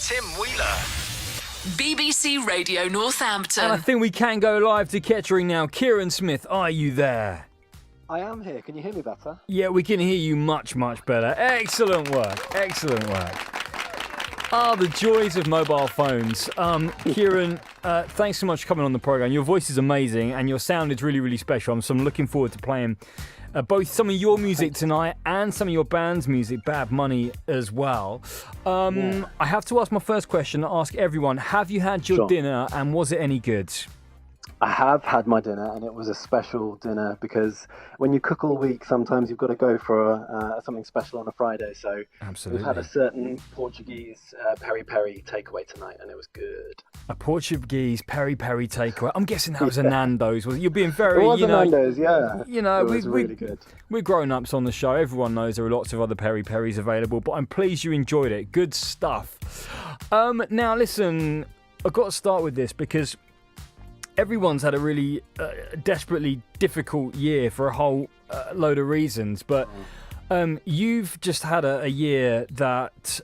Tim Wheeler. BBC Radio Northampton. And I think we can go live to Kettering now. Kieran Smith, are you there? I am here. Can you hear me better? Yeah, we can hear you much, much better. Excellent work. Excellent work. Ah, the joys of mobile phones. Kieran, thanks so much for coming on the programme. Your voice is amazing and your sound is really, really special. So I'm looking forward to playing both some of your music tonight and some of your band's music, Bad Money, as well. I have to ask my first question, ask everyone, have you had your dinner and was it any good? I have had my dinner, and it was a special dinner because when you cook all week, sometimes you've got to go for something special on a Friday. So Absolutely. We've had a certain Portuguese peri-peri takeaway tonight, and it was good. A Portuguese peri-peri takeaway. I'm guessing that was a Nando's. You're being very, it was a Nando's, yeah. You know, it was really good. We're grown-ups on the show. Everyone knows there are lots of other peri-peris available, but I'm pleased you enjoyed it. Good stuff. Now, listen, I've got to start with this because everyone's had a really desperately difficult year for a whole load of reasons, but you've just had a year that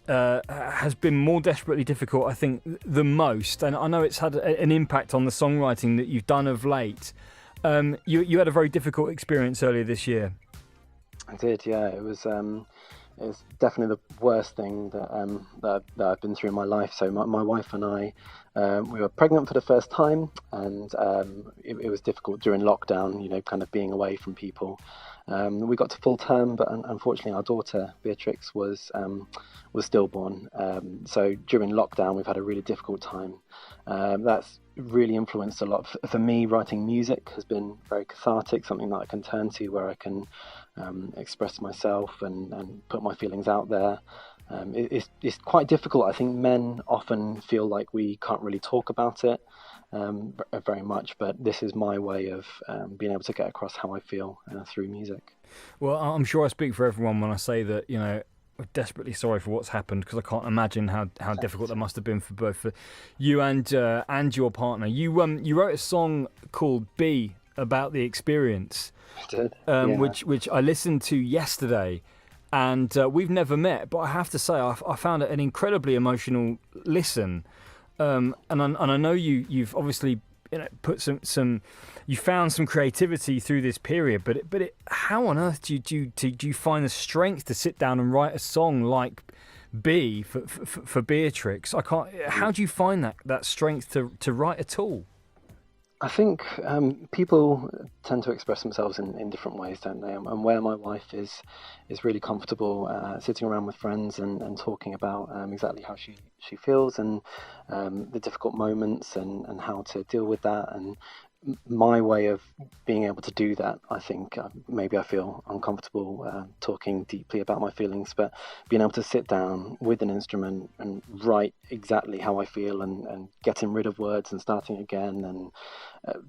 has been more desperately difficult, I think, than most. And I know it's had an impact on the songwriting that you've done of late. You had a very difficult experience earlier this year. I did, yeah. It was definitely the worst thing that I've been through in my life. So my wife and I, we were pregnant for the first time, and it was difficult during lockdown, you know, kind of being away from people. We got to full term, but unfortunately our daughter, Beatrix, was stillborn. So during lockdown, we've had a really difficult time. That's really influenced a lot. For me, writing music has been very cathartic, something that I can turn to where I can express myself and put my feelings out there. It's quite difficult. I think men often feel like we can't really talk about it very much, but this is my way of being able to get across how I feel through music. Well, I'm sure I speak for everyone when I say that, you know, we're desperately sorry for what's happened, because I can't imagine how difficult that must have been for both you and your partner. You wrote a song called "B" about the experience, I did, which I listened to yesterday, and we've never met, but I have to say I found it an incredibly emotional listen, and I know you've obviously, you know, put some you found some creativity through this period, but how on earth do you find the strength to sit down and write a song like "B" for Beatrix? I can't. How do you find that strength to write at all? I think people tend to express themselves in different ways, don't they? And where my wife is really comfortable sitting around with friends and talking about exactly how she feels and the difficult moments and how to deal with that. And my way of being able to do that, I think maybe I feel uncomfortable talking deeply about my feelings, but being able to sit down with an instrument and write exactly how I feel and getting rid of words and starting again and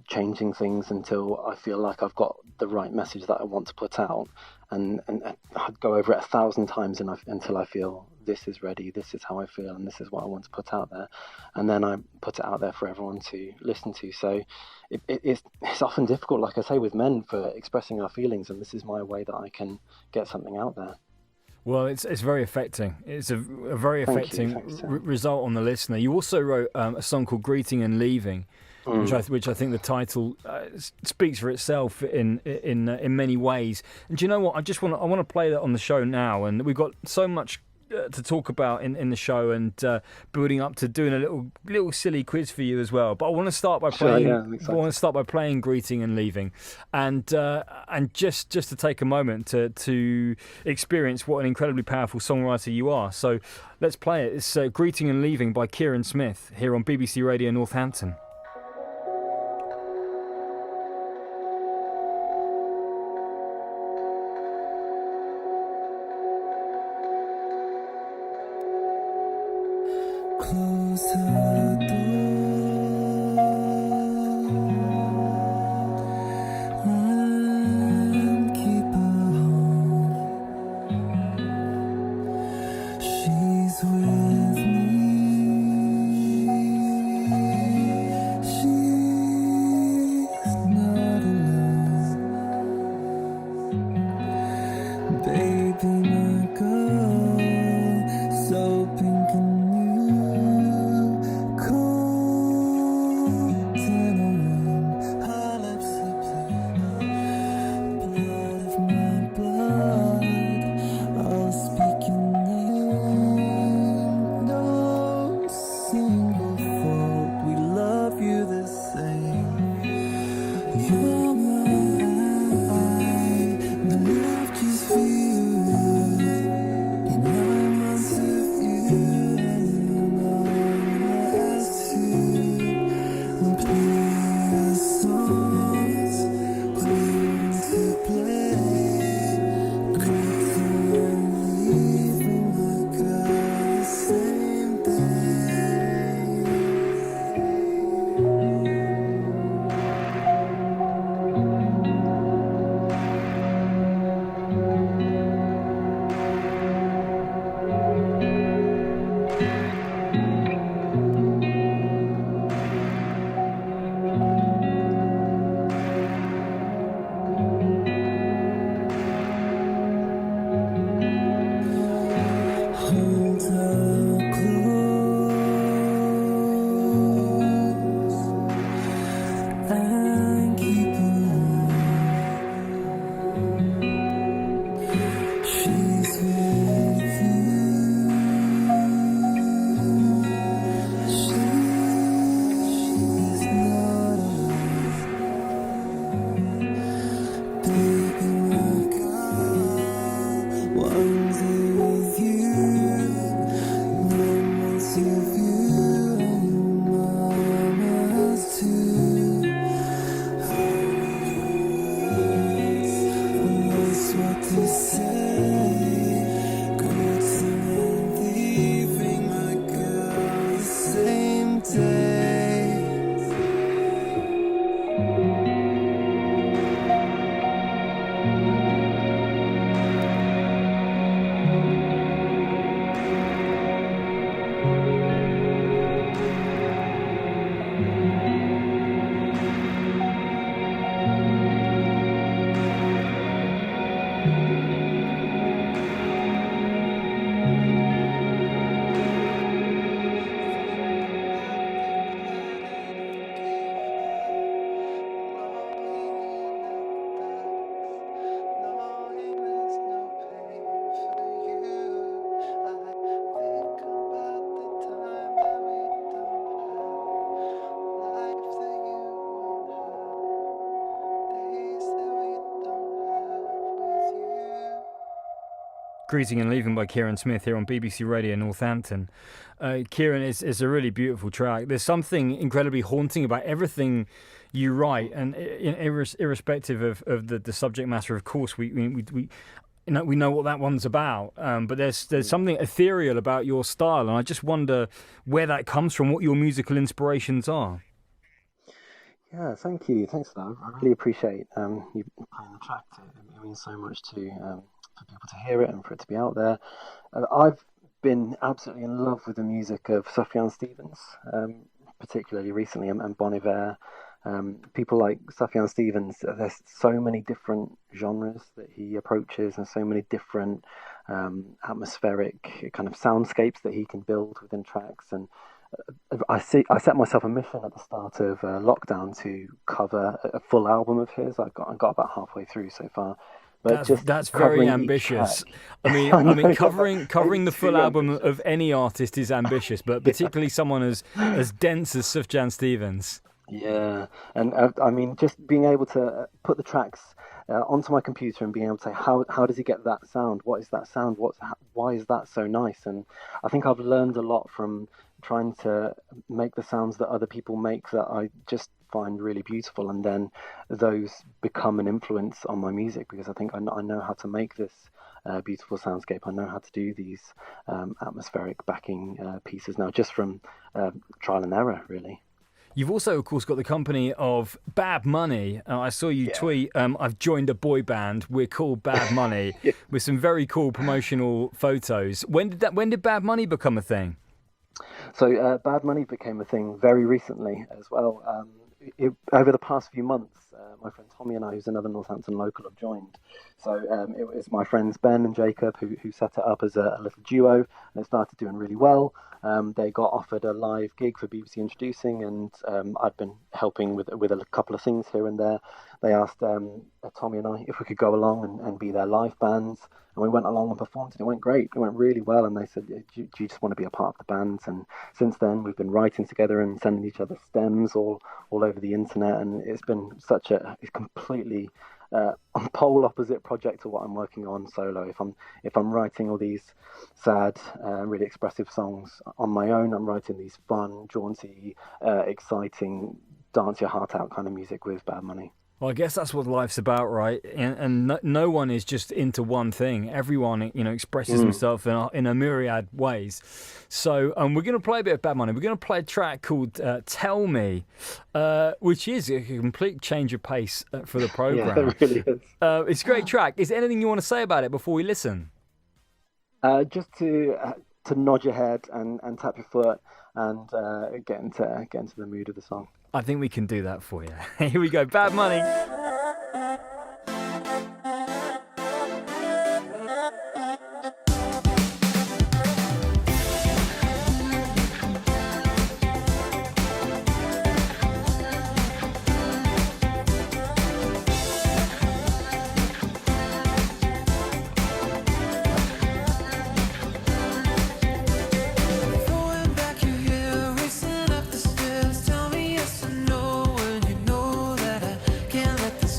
changing things until I feel like I've got the right message that I want to put out, and I'd go over it 1,000 times until I feel this is ready, this is how I feel, and this is what I want to put out there, and then I put it out there for everyone to listen to. So it's often difficult, like I say, with men for expressing our feelings, and this is my way that I can get something out there. Well, it's very affecting. It's a very affecting result on the listener. You also wrote a song called "Greeting and Leaving," which I think the title speaks for itself in many ways. And do you know what? I want to play that on the show now, and we've got so much to talk about in the show, and building up to doing a little silly quiz for you as well. But I want to start by playing "Greeting and Leaving," and just to take a moment to experience what an incredibly powerful songwriter you are. So let's play it. It's "Greeting and Leaving" by Kieran Smith here on BBC Radio Northampton. Close the door and keep her home. She's with me. She's not alone. Baby, my girl, so pink and new. Greeting and Leaving by Kieran Smith here on BBC Radio Northampton. Kieran, is a really beautiful track. There's something incredibly haunting about everything you write, and irrespective of the subject matter, of course, we know what that one's about. But there's something ethereal about your style, and I just wonder where that comes from, what your musical inspirations are. Yeah, thank you. Thanks for that. I really appreciate you playing the track. It means so much to for people to hear it and for it to be out there. I've been absolutely in love with the music of Sufjan Stevens, particularly recently, and Bon Iver. People like Sufjan Stevens, there's so many different genres that he approaches and so many different atmospheric kind of soundscapes that he can build within tracks. And I set myself a mission at the start of lockdown to cover a full album of his. I got about halfway through so far. But that's very ambitious. I mean, covering the full album of any artist is ambitious, but particularly someone as dense as Sufjan Stevens. Yeah, and I mean, just being able to put the tracks onto my computer and being able to say, how does he get that sound? What is that sound? Why is that so nice? And I think I've learned a lot from trying to make the sounds that other people make that I just find really beautiful, and then those become an influence on my music, because I think I know how to make this beautiful soundscape. I know how to do these atmospheric backing pieces now, just from trial and error, really. You've also, of course, got the company of Bad Money. I saw you tweet, I've joined a boy band. We're called Bad Money, with some very cool promotional photos. When did Bad Money become a thing? So Bad Money became a thing very recently as well. Over the past few months, my friend Tommy and I, who's another Northampton local, have joined. So it was my friends Ben and Jacob who set it up as a little duo, and it started doing really well. They got offered a live gig for BBC Introducing, and I'd been helping with a couple of things here and there. They asked Tommy and I if we could go along and be their live bands, and we went along and performed, and it went great. It went really well, and they said, do you just want to be a part of the band? And since then, we've been writing together and sending each other stems all over the internet, and it's been such a completely pole opposite project to what I'm working on solo. If I'm writing all these sad, really expressive songs on my own, I'm writing these fun, jaunty, exciting, dance your heart out kind of music with Bad Money. Well, I guess that's what life's about, right? And no one is just into one thing. Everyone, expresses himself in a myriad ways. So we're going to play a bit of Bad Money. We're going to play a track called Tell Me, which is a complete change of pace for the programme. Yeah, it really is. It's a great track. Is there anything you want to say about it before we listen? Just to nod your head and tap your foot and get into the mood of the song. I think we can do that for you. Here we go, Bad Money. Let this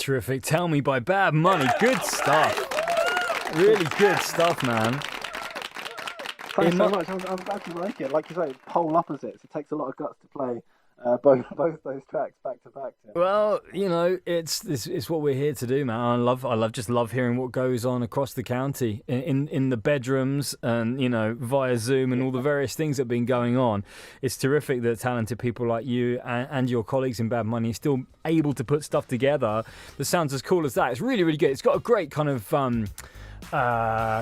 terrific. Tell Me by Bad Money. Good stuff. Really good stuff, man. Thanks so much. I'm glad you like it. Like you say, pole opposites. It takes a lot of guts to play both those tracks back to back. Well, you know, it's what we're here to do, man. I love hearing what goes on across the county in the bedrooms and, you know, via Zoom and all the various things that have been going on. It's terrific that talented people like you and your colleagues in Bad Money are still able to put stuff together that sounds as cool as that. It's really, really good. It's got a great kind of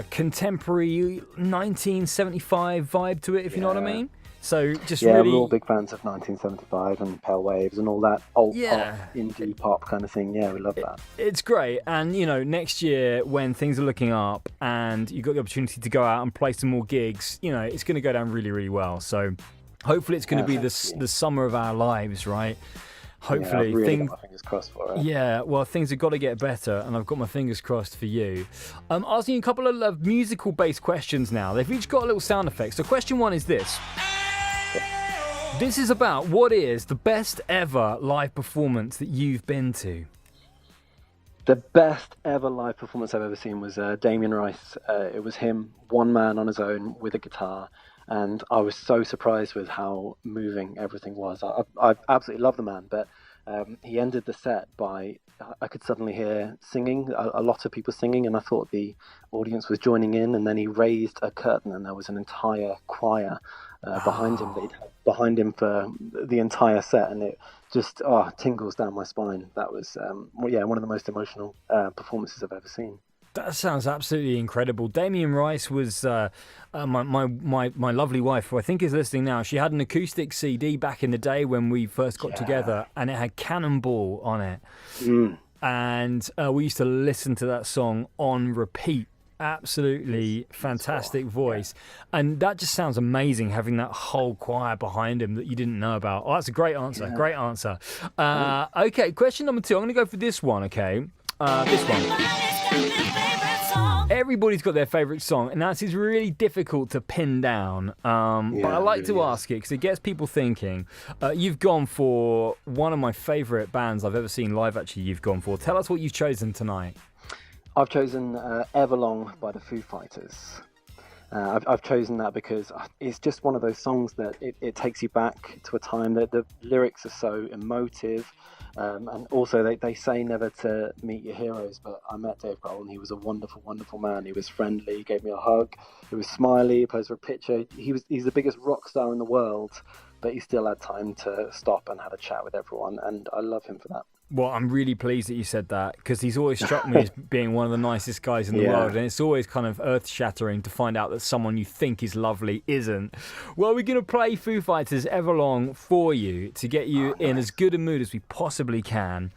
contemporary 1975 vibe to it, if you know what I mean. So just really, we're all big fans of 1975 and Pale Waves and all that old pop, indie pop kind of thing. Yeah, we love that. It's great. And, you know, next year when things are looking up and you've got the opportunity to go out and play some more gigs, you know, it's going to go down really, really well. So hopefully it's going to be the summer of our lives, right? Hopefully, I've really got my fingers crossed for it. Yeah, well, things have got to get better, and I've got my fingers crossed for you. I'm asking you a couple of musical-based questions now. They've each got a little sound effect. So question one is this. This is about what is the best ever live performance that you've been to? The best ever live performance I've ever seen was Damien Rice. It was him, one man on his own with a guitar. And I was so surprised with how moving everything was. I absolutely love the man, but he ended the set by, I could suddenly hear singing, a lot of people singing, and I thought the audience was joining in, and then he raised a curtain and there was an entire choir behind him that he'd had behind him for the entire set, and it just tingles down my spine. That was one of the most emotional performances I've ever seen. That sounds absolutely incredible. Damien Rice was my lovely wife, who I think is listening now. She had an acoustic CD back in the day when we first got together, and it had Cannonball on it. And we used to listen to that song on repeat. Absolutely fantastic voice. And that just sounds amazing, having that whole choir behind him that you didn't know about. Oh, that's a great answer. Great answer. Okay, question number 2. I'm going to go for this one, okay? This one. Everybody's got their favourite song, and that's really difficult to pin down. But I like to ask it because it gets people thinking. You've gone for one of my favourite bands I've ever seen live, actually, you've gone for. Tell us what you've chosen tonight. I've chosen Everlong by the Foo Fighters. I've chosen that because it's just one of those songs that it takes you back to a time that the lyrics are so emotive. And also they say never to meet your heroes, but I met Dave Grohl and he was a wonderful, wonderful man. He was friendly, he gave me a hug, he was smiley, he posed for a picture. He's the biggest rock star in the world, but he still had time to stop and have a chat with everyone, and I love him for that. Well, I'm really pleased that you said that, because he's always struck me as being one of the nicest guys in the world, and it's always kind of earth-shattering to find out that someone you think is lovely isn't. Well, we're going to play Foo Fighters' Everlong for you to get you in as good a mood as we possibly can.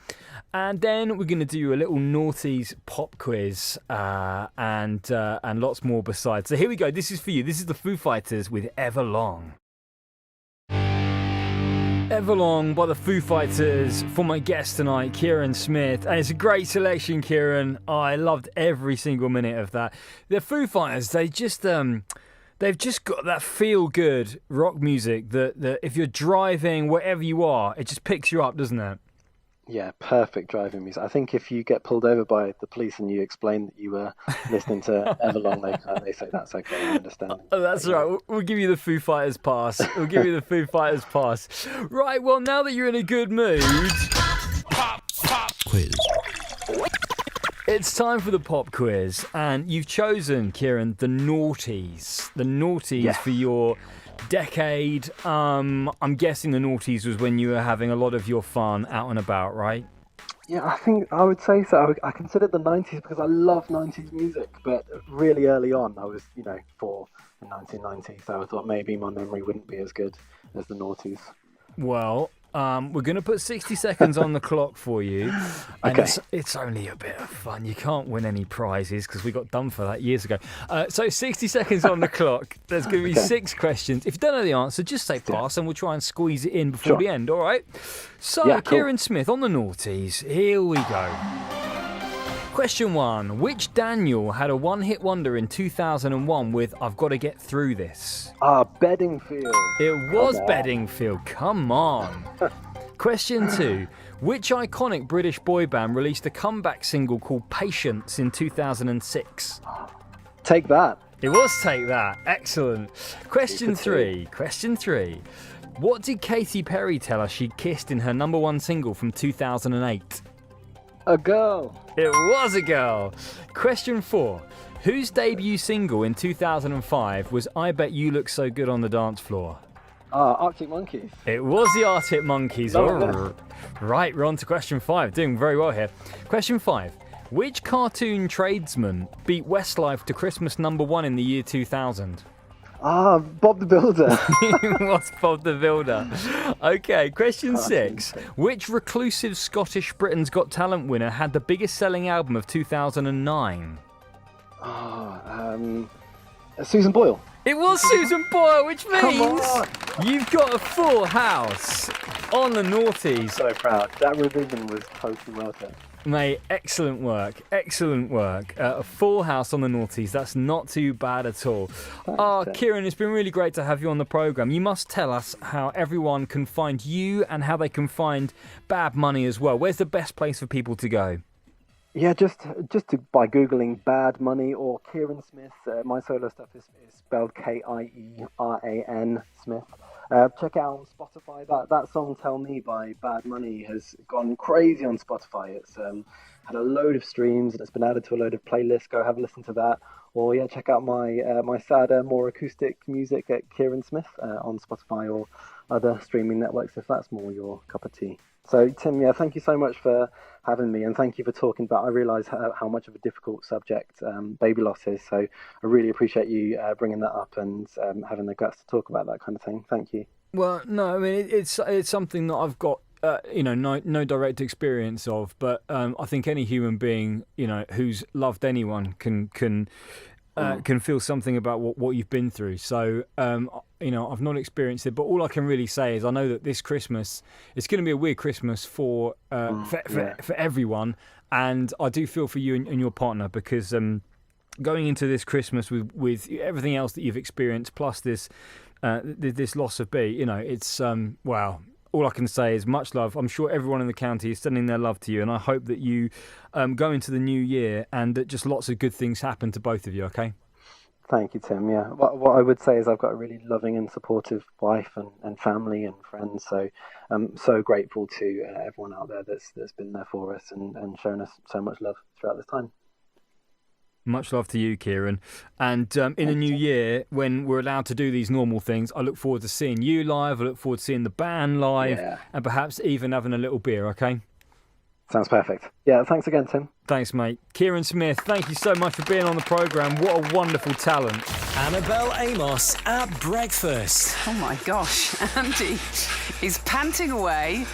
And then we're going to do a little noughties pop quiz and lots more besides. So here we go. This is for you. This is the Foo Fighters with Everlong. Everlong by the Foo Fighters for my guest tonight, Kieran Smith. And it's a great selection, Kieran. I loved every single minute of that. The Foo Fighters, they've just got that feel-good rock music that if you're driving, wherever you are, it just picks you up, doesn't it? Yeah, perfect driving music. I think if you get pulled over by the police and you explain that you were listening to Everlong, they say that's okay, I understand. Oh, that's right. We'll give you the Foo Fighters pass. We'll give you the Foo Fighters pass. Right, well, now that you're in a good mood... Pop quiz. It's time for the pop quiz, and you've chosen, Kieran, the noughties. The noughties for your... decade. I'm guessing the noughties was when you were having a lot of your fun out and about, right? Yeah, I think I would say so. I consider the 90s because I love 90s music, but really early on I was, 4 in 1990, so I thought maybe my memory wouldn't be as good as the noughties. Well, we're going to put 60 seconds on the clock for you. And it's only a bit of fun. You can't win any prizes because we got done for that years ago. So 60 seconds on the clock. There's going to be 6 questions. If you don't know the answer, just say pass and we'll try and squeeze it in before the end, all right? So, Kieran Smith on the noughties. Here we go. Question 1. Which Daniel had a one-hit wonder in 2001 with I've Got to Get Through This? Bedingfield. It was Bedingfield. Come on. Question 2. Which iconic British boy band released a comeback single called Patience in 2006? Take That. It was Take That. Excellent. Question three. What did Katy Perry tell us she kissed in her number one single from 2008? A girl. It was a girl. Question 4. Whose debut single in 2005 was I Bet You Look So Good on the Dance Floor? Arctic Monkeys. It was the Arctic Monkeys. Oh. Right, we're on to question 5. Doing very well here. Question 5. Which cartoon tradesman beat Westlife to Christmas number 1 in the year 2000? Bob the Builder. It was Bob the Builder. Okay, question 6. Which reclusive Scottish Britain's Got Talent winner had the biggest selling album of 2009? Susan Boyle. It was Susan Boyle, which Come means on. you've got a full house on the naughties. So proud. That revision was totally worth it. Mate, excellent work. A full house on the naughties. That's not too bad at all. Tim. Kieran, it's been really great to have you on the programme. You must tell us how everyone can find you and how they can find Bad Money as well. Where's the best place for people to go? Yeah, just by Googling Bad Money or Kieran Smith. My solo stuff is spelled Kieran Smith. Check it out on Spotify. That song "Tell Me" by Bad Money has gone crazy on Spotify. It's had a load of streams and it's been added to a load of playlists. Go have a listen to that. Or check out my sadder, more acoustic music at Kieran Smith on Spotify or other streaming networks if that's more your cup of tea. So Tim, thank you so much for having me, and thank you for talking about. I realise how much of a difficult subject baby loss is. So I really appreciate you bringing that up and having the guts to talk about that kind of thing. Thank you. Well, no, I mean it's something that I've got no direct experience of, but I think any human being who's loved anyone can feel something about what you've been through. So I've not experienced it, but all I can really say is I know that this Christmas it's going to be a weird Christmas for everyone, and I do feel for you and your partner because going into this Christmas with everything else that you've experienced plus this loss of B, it's wow. All I can say is much love. I'm sure everyone in the county is sending their love to you, and I hope that you go into the new year and that just lots of good things happen to both of you, okay? Thank you, Tim. Yeah, what I would say is I've got a really loving and supportive wife and family and friends, so I'm so grateful to everyone out there that's been there for us and shown us so much love throughout this time. Much love to you, Kieran. And in the new year, when we're allowed to do these normal things, I look forward to seeing you live. I look forward to seeing the band live and perhaps even having a little beer, okay? Sounds perfect. Yeah, thanks again, Tim. Thanks, mate. Kieran Smith, thank you so much for being on the programme. What a wonderful talent. Annabelle Amos at breakfast. Oh my gosh, Andy is panting away.